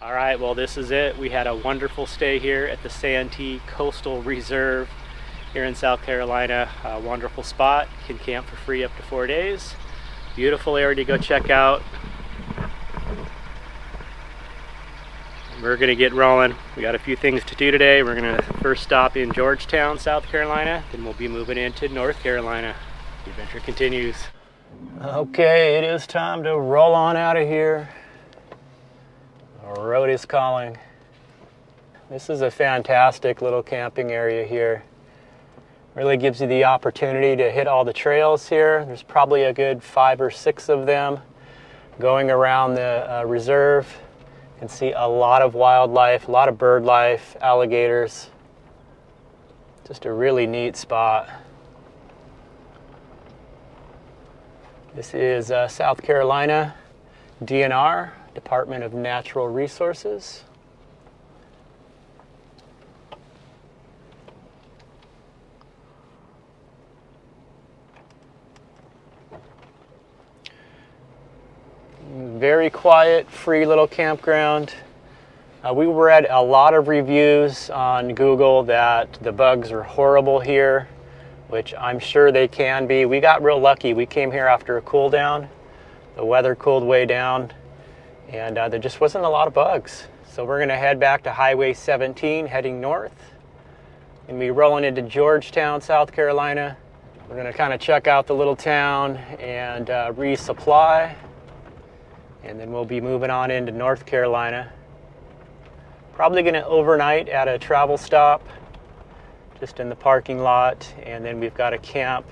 All right, well, this is it. We had a wonderful stay here at the Santee Coastal Reserve here in South Carolina. A wonderful spot. You can camp for free up to 4 days. Beautiful area to go check out. We're gonna get rolling. We got a few things to do today. We're gonna first stop in Georgetown, South Carolina, then we'll be moving into North Carolina. The adventure continues. Okay, it is time to roll on out of here. The road is calling. This is a fantastic little camping area here. Really gives you the opportunity to hit all the trails here. There's probably a good 5 or 6 of them going around the reserve. You can see a lot of wildlife, a lot of bird life, alligators. Just a really neat spot. This is South Carolina DNR, Department of Natural Resources. Very quiet, free little campground. We read a lot of reviews on Google that the bugs are horrible here, which I'm sure they can be. We got real lucky. We came here after a cool down. The weather cooled way down, and there just wasn't a lot of bugs. So we're gonna head back to Highway 17, heading north. And we rolling into Georgetown, South Carolina. We're gonna kind of check out the little town and resupply. And then we'll be moving on into North Carolina. Probably gonna overnight at a travel stop, just in the parking lot. And then we've got a camp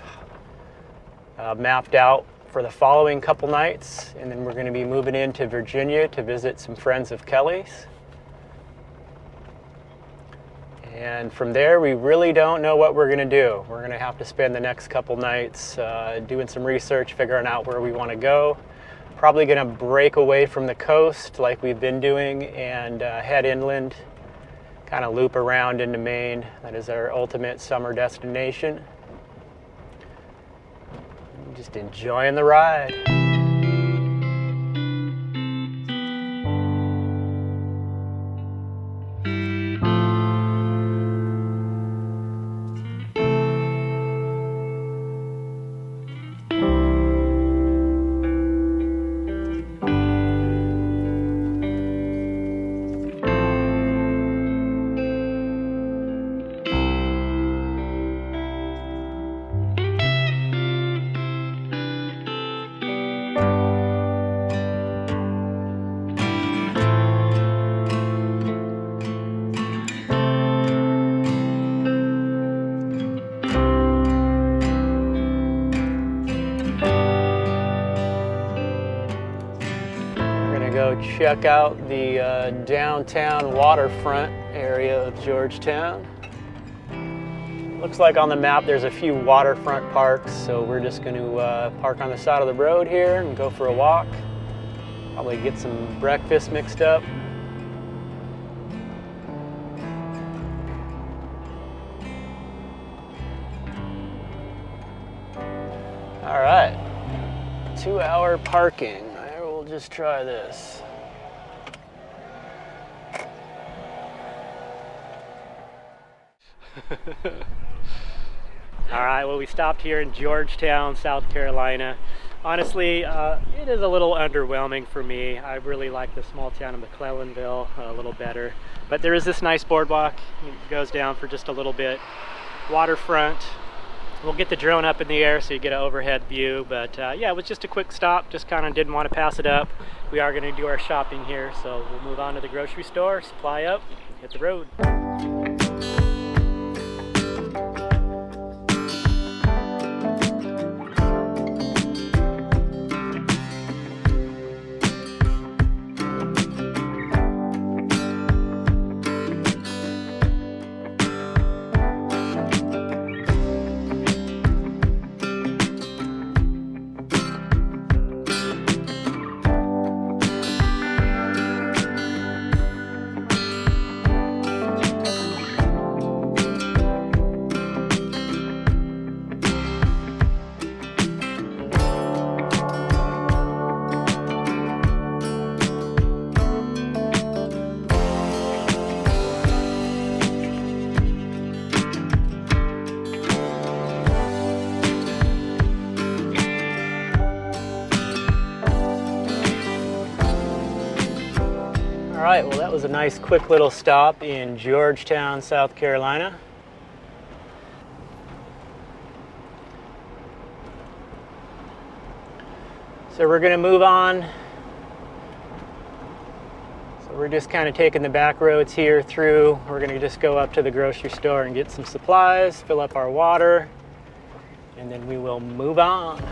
mapped out for the following couple nights. And then we're gonna be moving into Virginia to visit some friends of Kelly's. And from there, we really don't know what we're gonna do. We're gonna have to spend the next couple nights doing some research, figuring out where we wanna go. Probably gonna break away from the coast like we've been doing and head inland, kind of loop around into Maine. That is our ultimate summer destination. Just enjoying the ride. Go check out the downtown waterfront area of Georgetown. Looks like on the map there's a few waterfront parks, so we're just going to park on the side of the road here and go for a walk. Probably get some breakfast mixed up. All right, 2-hour parking. We'll just try this. All right, well, we stopped here in Georgetown, South Carolina. Honestly, it is a little underwhelming for me. I really like the small town of McClellanville a little better. But there is this nice boardwalk. It goes down for just a little bit. Waterfront. We'll get the drone up in the air so you get an overhead view, but yeah, it was just a quick stop. Just kind of didn't want to pass it up. We are going to do our shopping here, so we'll move on to the grocery store, supply up, hit the road. right, well that was a nice quick little stop in Georgetown, South Carolina. So we're going to move on. So we're just kind of taking the back roads here through. We're going to just go up to the grocery store and get some supplies, fill up our water, and then we will move on.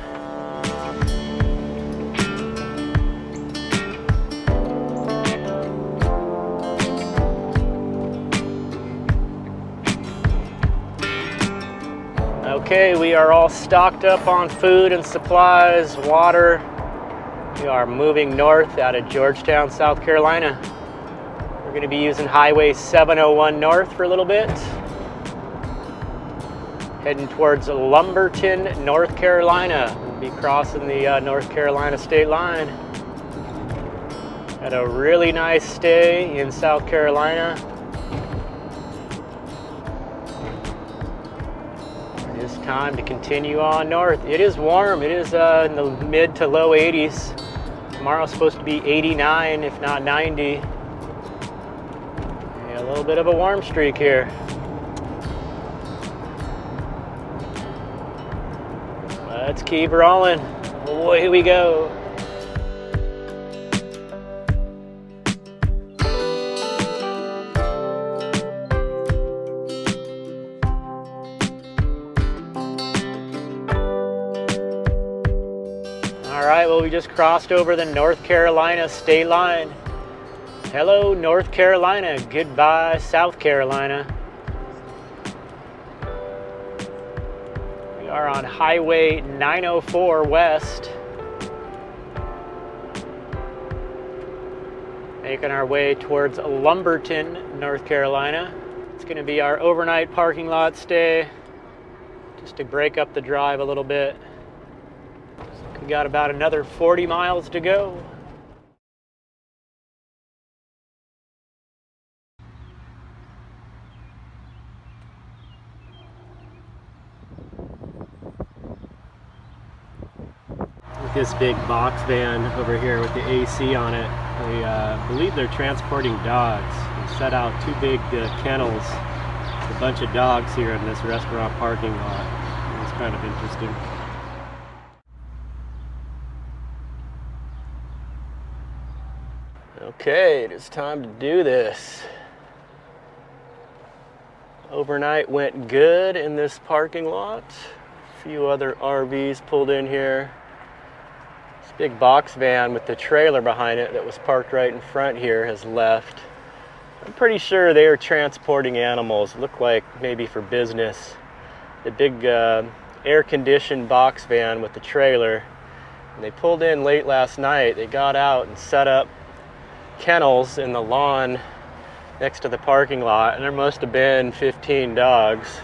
Okay, we are all stocked up on food and supplies, water. We are moving north out of Georgetown, South Carolina. We're going to be using Highway 701 north for a little bit. Heading towards Lumberton, North Carolina. We'll be crossing the North Carolina state line. Had a really nice stay in South Carolina. It is time to continue on north. It is warm. It is in the mid to low 80s. Tomorrow's supposed to be 89, if not 90. Yeah, a little bit of a warm streak here. Let's keep rolling. Away we go. All right, well, we just crossed over the North Carolina state line. Hello, North Carolina. Goodbye, South Carolina. We are on Highway 904 West. Making our way towards Lumberton, North Carolina. It's going to be our overnight parking lot stay, just to break up the drive a little bit. We got about another 40 miles to go. With this big box van over here with the AC on it, I believe they're transporting dogs. They set out two big kennels, a bunch of dogs here in this restaurant parking lot. It's kind of interesting. Okay, it is time to do this. Overnight went good in this parking lot. A few other RVs pulled in here. This big box van with the trailer behind it that was parked right in front here has left. I'm pretty sure they are transporting animals. Look like maybe for business. The big air-conditioned box van with the trailer. And they pulled in late last night. They got out and set up kennels in the lawn next to the parking lot, and there must have been 15 dogs.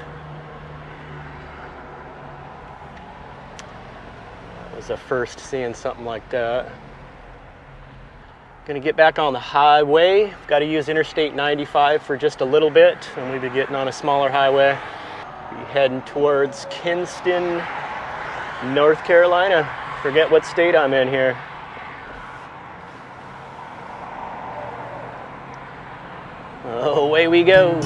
That was the first seeing something like that. Gonna get back on the highway. Got to use Interstate 95 for just a little bit, and we'll be getting on a smaller highway. Be heading towards Kinston, North Carolina. Forget what state I'm in here. Away we go.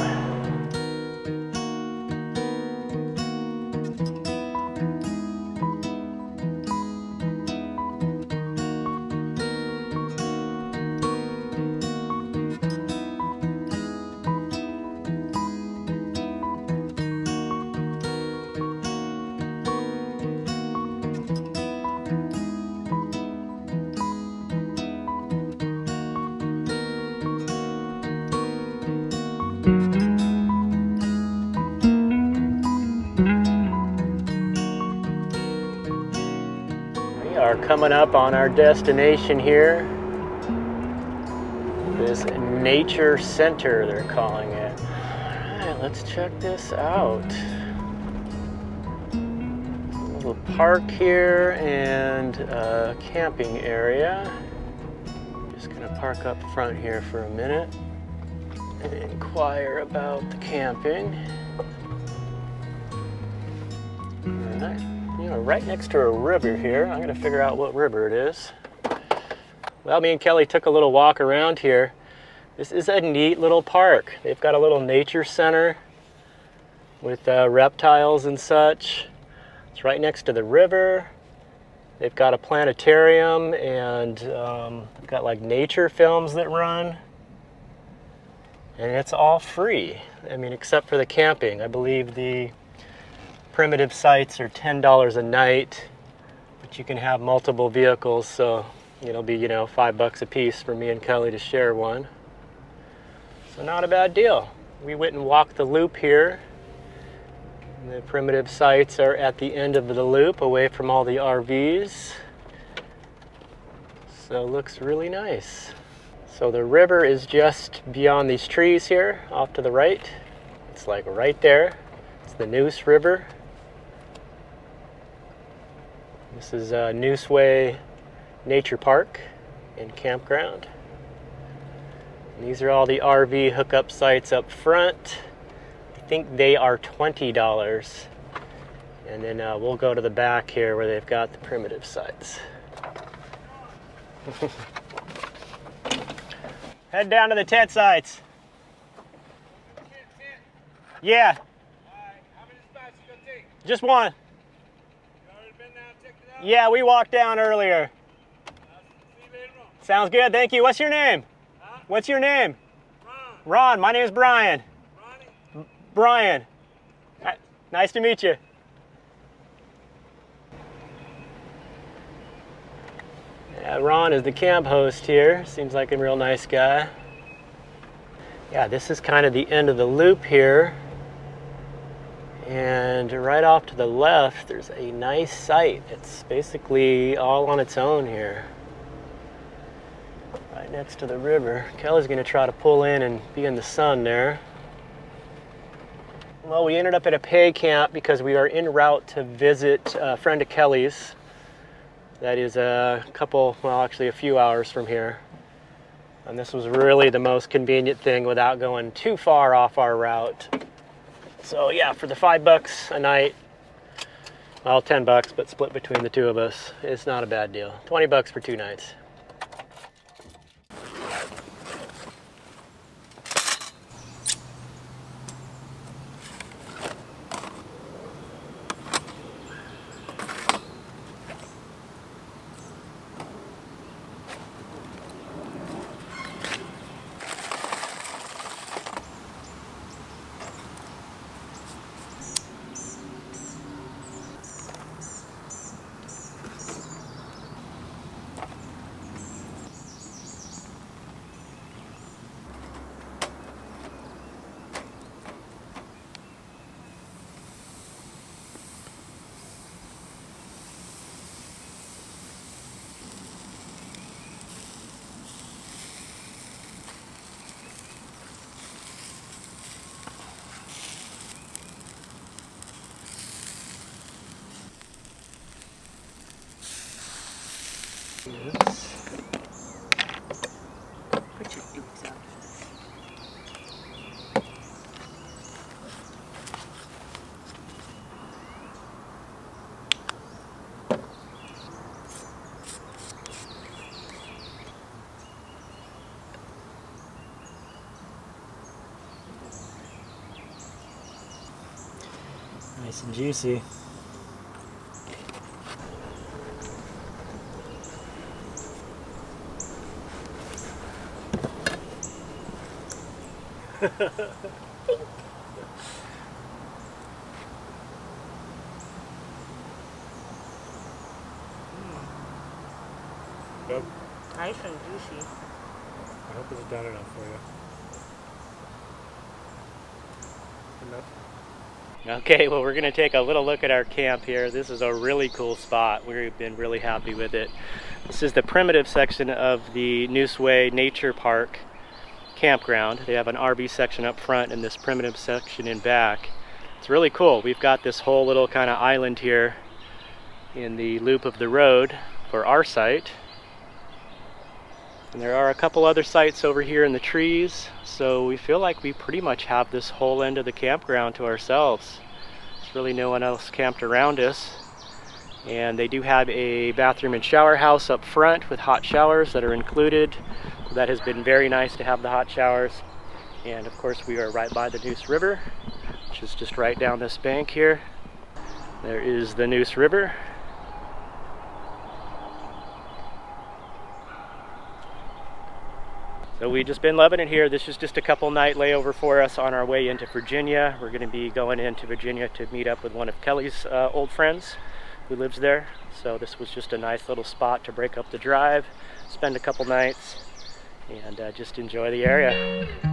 Coming up on our destination here. This nature center, they're calling it. All right, let's check this out. A little park here and a camping area. Just gonna park up front here for a minute and inquire about the camping. All right. You know, right next to a river here. I'm gonna figure out what river it is. Well, me and Kelly took a little walk around here. This is a neat little park. They've got a little nature center with reptiles and such. It's right next to the river. They've got a planetarium and got like nature films that run. And it's all free. I mean, except for the camping. I believe the primitive sites are $10 a night, but you can have multiple vehicles, so it'll be, $5 a piece for me and Kelly to share one. So not a bad deal. We went and walked the loop here. The primitive sites are at the end of the loop, away from all the RVs. So it looks really nice. So the river is just beyond these trees here, off to the right. It's like right there. It's the Neuse River. This is Neuseway Nature Park and campground. And these are all the RV hookup sites up front. I think they are $20. And then we'll go to the back here where they've got the primitive sites. Head down to the tent sites. Yeah. How many spots you gonna take? Just one. You already been down and checked it out? Yeah, we walked down earlier. See you later on. Sounds good, thank you. What's your name? Huh? What's your name? Ron. Ron, my name's Brian. Ronnie? Brian. Nice to meet you. Yeah, Ron is the camp host here. Seems like a real nice guy. Yeah, this is kind of the end of the loop here. And right off to the left, there's a nice site. It's basically all on its own here. Right next to the river. Kelly's gonna try to pull in and be in the sun there. Well, we ended up at a pay camp because we are en route to visit a friend of Kelly's. That is a few hours from here. And this was really the most convenient thing without going too far off our route. So yeah, for the $5 a night, well, $10, but split between the two of us, it's not a bad deal. $20 for 2 nights. Yes. Put your dukes up. Nice and juicy. Good. Nice and juicy. I hope it's done enough for you. Enough? Okay, well, we're going to take a little look at our camp here. This is a really cool spot. We've been really happy with it. This is the primitive section of the Neuseway Nature Park campground. They have an RV section up front and this primitive section in back. It's really cool. We've got this whole little kind of island here in the loop of the road for our site. And there are a couple other sites over here in the trees, so we feel like we pretty much have this whole end of the campground to ourselves. There's really no one else camped around us. And they do have a bathroom and shower house up front with hot showers that are included. that has been very nice to have the hot showers. And of course we are right by the Neuse River, which is just right down this bank here. There is the Neuse River. So we've just been loving it here. This is just a couple night layover for us on our way into Virginia. We're going to be going into Virginia to meet up with one of Kelly's old friends who lives there. So this was just a nice little spot to break up the drive, spend a couple nights, and just enjoy the area.